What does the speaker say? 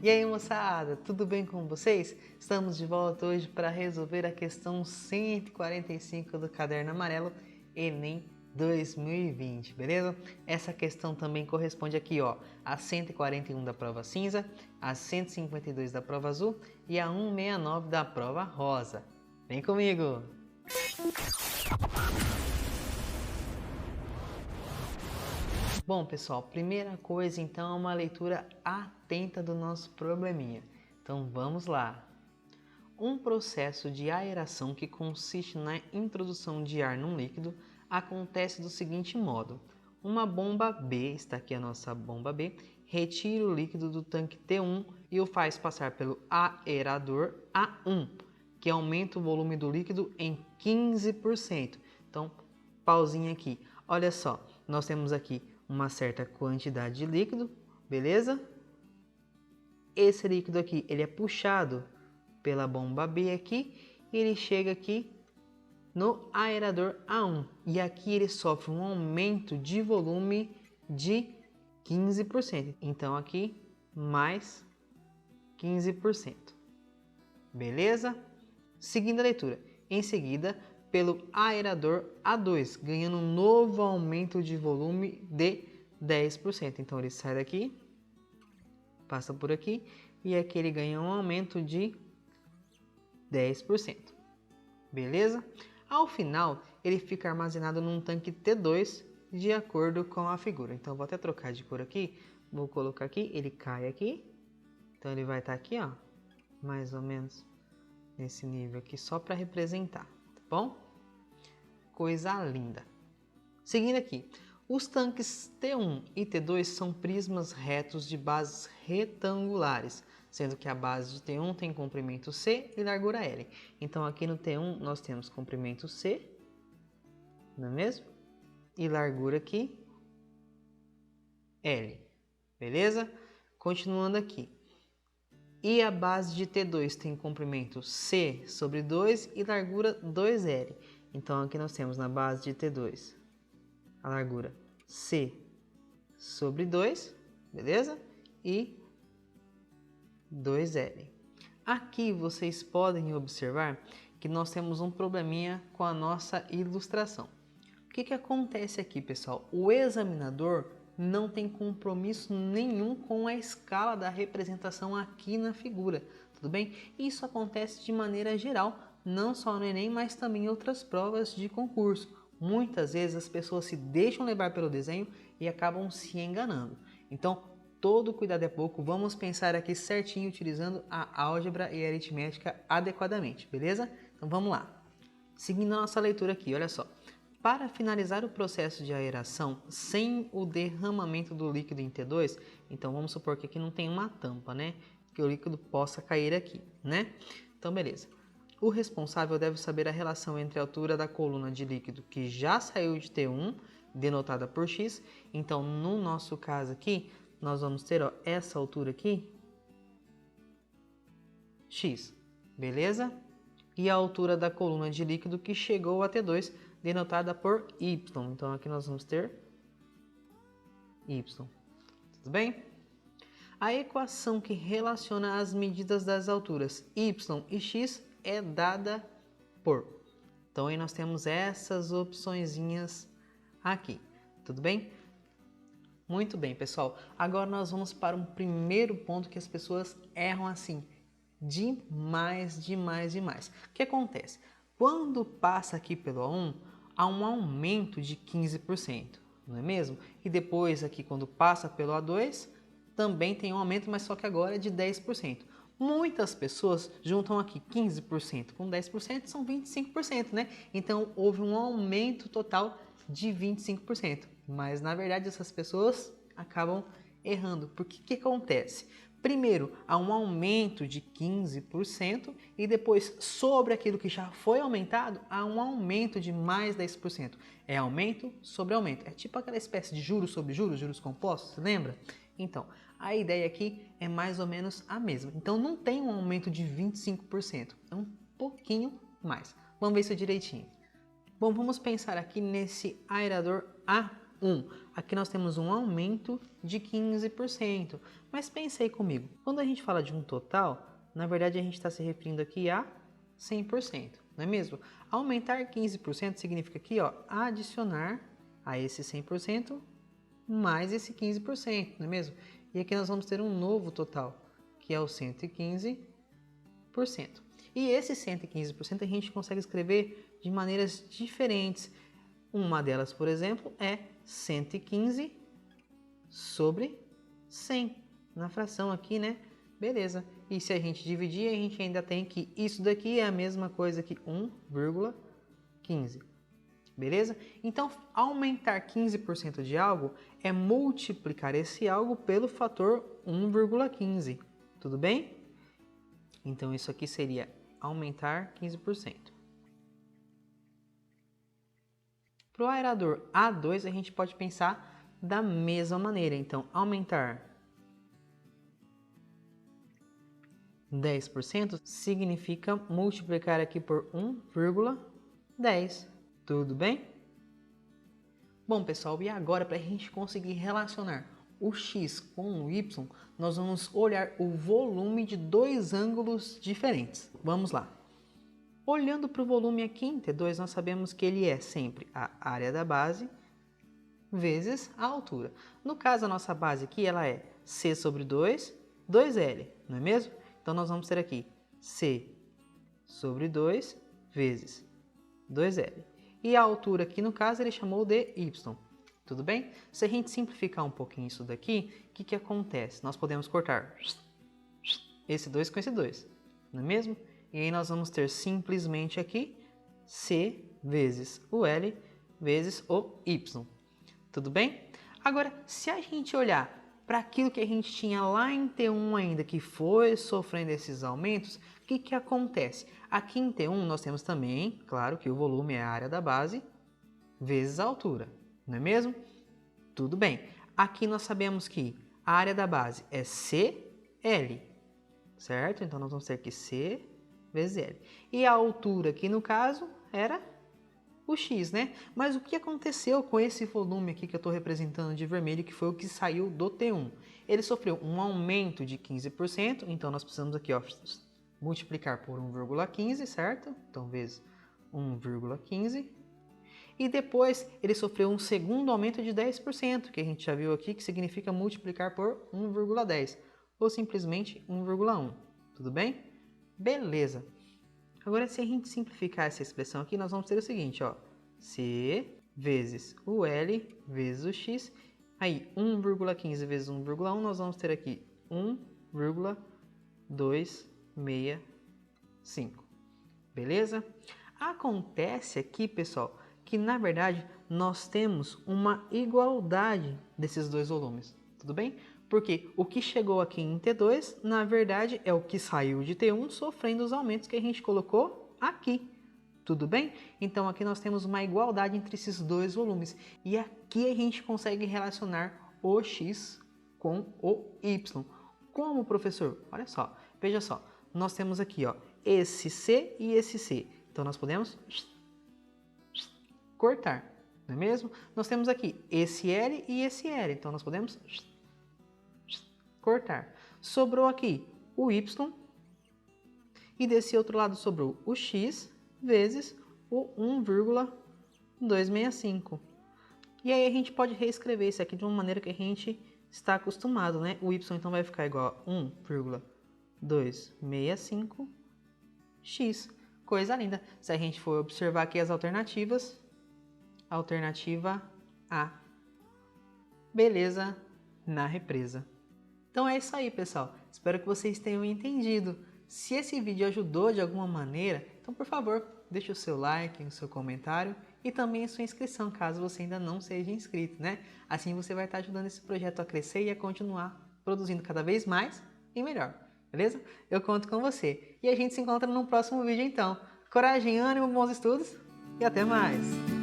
E aí, moçada, tudo bem com vocês? Estamos de volta hoje para resolver a questão 145 do Caderno Amarelo Enem 2020, beleza? Essa questão também corresponde aqui, ó, a 141 da prova cinza, a 152 da prova azul e a 169 da prova rosa. Vem comigo! Bom, pessoal, primeira coisa então é uma leitura atenta do nosso probleminha. Então vamos lá. Um processo de aeração que consiste na introdução de ar num líquido acontece do seguinte modo. Uma bomba B, está aqui a nossa bomba B, retira o líquido do tanque T1 e o faz passar pelo aerador A1, que aumenta o volume do líquido em 15%. Então, pausinha aqui. Olha só, nós temos aqui uma certa quantidade de líquido, beleza? Esse líquido aqui, ele é puxado pela bomba B aqui, e ele chega aqui no aerador A1. E aqui ele sofre um aumento de volume de 15%. Então aqui, mais 15%. Beleza? Seguindo a leitura. Em seguida, pelo aerador A2, ganhando um novo aumento de volume de 10%. Então ele sai daqui, passa por aqui e aqui ele ganha um aumento de 10%. Beleza? Ao final, ele fica armazenado num tanque T2 de acordo com a figura. Então vou até trocar de cor aqui, vou colocar aqui, ele cai aqui. Então ele vai estar aqui, ó, mais ou menos nesse nível aqui só para representar. Bom, coisa linda. Seguindo aqui, os tanques T1 e T2 são prismas retos de bases retangulares, sendo que a base de T1 tem comprimento C e largura L. Então aqui no T1 nós temos comprimento C, não é mesmo? E largura aqui L, beleza? Continuando aqui. E a base de T2 tem comprimento C sobre 2 e largura 2L. Então aqui nós temos na base de T2 a largura C sobre 2, beleza? E 2L. Aqui vocês podem observar que nós temos um probleminha com a nossa ilustração. O que acontece aqui, pessoal? O examinador não tem compromisso nenhum com a escala da representação aqui na figura, tudo bem? Isso acontece de maneira geral, não só no Enem, mas também em outras provas de concurso. Muitas vezes as pessoas se deixam levar pelo desenho e acabam se enganando. Então, todo cuidado é pouco, vamos pensar aqui certinho utilizando a álgebra e a aritmética adequadamente, beleza? Então vamos lá. Seguindo a nossa leitura aqui, olha só. Para finalizar o processo de aeração sem o derramamento do líquido em T2, então vamos supor que aqui não tem uma tampa, né? Que o líquido possa cair aqui, né? Então beleza. O responsável deve saber a relação entre a altura da coluna de líquido que já saiu de T1, denotada por X. Então no nosso caso aqui, nós vamos ter, ó, essa altura aqui, X, beleza? E a altura da coluna de líquido que chegou a T2, denotada por Y. Então aqui nós vamos ter Y. Tudo bem? A equação que relaciona as medidas das alturas Y e X é dada por. Então aí nós temos essas opçõezinhas aqui. Tudo bem? Muito bem, pessoal. Agora nós vamos para um primeiro ponto que as pessoas erram assim. Demais. O que acontece? Quando passa aqui pelo A1, há um aumento de 15%, não é mesmo? E depois aqui quando passa pelo A2, também tem um aumento, mas só que agora é de 10%. Muitas pessoas juntam aqui 15% com 10%, são 25%, né? Então houve um aumento total de 25%. Mas na verdade essas pessoas acabam errando. Porque o que acontece? Primeiro, há um aumento de 15% e depois, sobre aquilo que já foi aumentado, há um aumento de mais 10%. É aumento sobre aumento. É tipo aquela espécie de juros sobre juros, juros compostos, você lembra? Então, a ideia aqui é mais ou menos a mesma. Então, não tem um aumento de 25%, é um pouquinho mais. Vamos ver isso direitinho. Bom, vamos pensar aqui nesse aerador A 1. Aqui nós temos um aumento de 15%. Mas pense aí comigo, quando a gente fala de um total, na verdade a gente está se referindo aqui a 100%, não é mesmo? Aumentar 15% significa aqui, ó, adicionar a esse 100% mais esse 15%, não é mesmo? E aqui nós vamos ter um novo total, que é o 115%. E esse 115% a gente consegue escrever de maneiras diferentes. Uma delas, por exemplo, é 115 sobre 100. Na fração aqui, né? Beleza. E se a gente dividir, a gente ainda tem que isso daqui é a mesma coisa que 1,15. Beleza? Então, aumentar 15% de algo é multiplicar esse algo pelo fator 1,15. Tudo bem? Então, isso aqui seria aumentar 15%. Para o aerador A2, a gente pode pensar da mesma maneira. Então, aumentar 10% significa multiplicar aqui por 1,10. Tudo bem? Bom, pessoal, e agora para a gente conseguir relacionar o x com o y, nós vamos olhar o volume de dois ângulos diferentes. Vamos lá. Olhando para o volume aqui em T2, nós sabemos que ele é sempre a área da base vezes a altura. No caso, a nossa base aqui ela é C sobre 2, 2L, não é mesmo? Então, nós vamos ter aqui C sobre 2 vezes 2L. E a altura aqui, no caso, ele chamou de Y. Tudo bem? Se a gente simplificar um pouquinho isso daqui, o que acontece? Nós podemos cortar esse 2 com esse 2, não é mesmo? E aí nós vamos ter simplesmente aqui C vezes o L vezes o Y. Tudo bem? Agora, se a gente olhar para aquilo que a gente tinha lá em T1 ainda, que foi sofrendo esses aumentos, o que acontece? Aqui em T1 nós temos também, claro que o volume é a área da base vezes a altura, não é mesmo? Tudo bem. Aqui nós sabemos que a área da base é CL, certo? Então nós vamos ter que C vezes L. E a altura aqui no caso era o x, né? Mas o que aconteceu com esse volume aqui que eu estou representando de vermelho, que foi o que saiu do T1? Ele sofreu um aumento de 15%, então nós precisamos aqui, ó, multiplicar por 1,15, certo? Então, vezes 1,15. E depois ele sofreu um segundo aumento de 10%, que a gente já viu aqui, que significa multiplicar por 1,10, ou simplesmente 1,1. Tudo bem? Beleza. Agora, se a gente simplificar essa expressão aqui, nós vamos ter o seguinte, ó, C vezes o L vezes o x. Aí, 1,15 vezes 1,1, nós vamos ter aqui 1,265. Beleza? Acontece aqui, pessoal, que na verdade nós temos uma igualdade desses dois volumes. Tudo bem? Porque o que chegou aqui em T2, na verdade, é o que saiu de T1 sofrendo os aumentos que a gente colocou aqui. Tudo bem? Então aqui nós temos uma igualdade entre esses dois volumes. E aqui a gente consegue relacionar o x com o y. Como, professor? Olha só, veja só. Nós temos aqui, ó, esse C e esse C. Então nós podemos cortar, não é mesmo? Nós temos aqui esse L e esse L. Então nós podemos cortar. Sobrou aqui o y e desse outro lado sobrou o x vezes o 1,265. E aí a gente pode reescrever isso aqui de uma maneira que a gente está acostumado, né? O y então vai ficar igual a 1,265x. Coisa linda. Se a gente for observar aqui as alternativas, alternativa A. Beleza na represa. Então é isso aí, pessoal. Espero que vocês tenham entendido. Se esse vídeo ajudou de alguma maneira, então por favor, deixe o seu like, o seu comentário e também a sua inscrição, caso você ainda não seja inscrito, né? Assim você vai estar ajudando esse projeto a crescer e a continuar produzindo cada vez mais e melhor, beleza? Eu conto com você. E a gente se encontra no próximo vídeo então. Coragem, ânimo, bons estudos e até mais!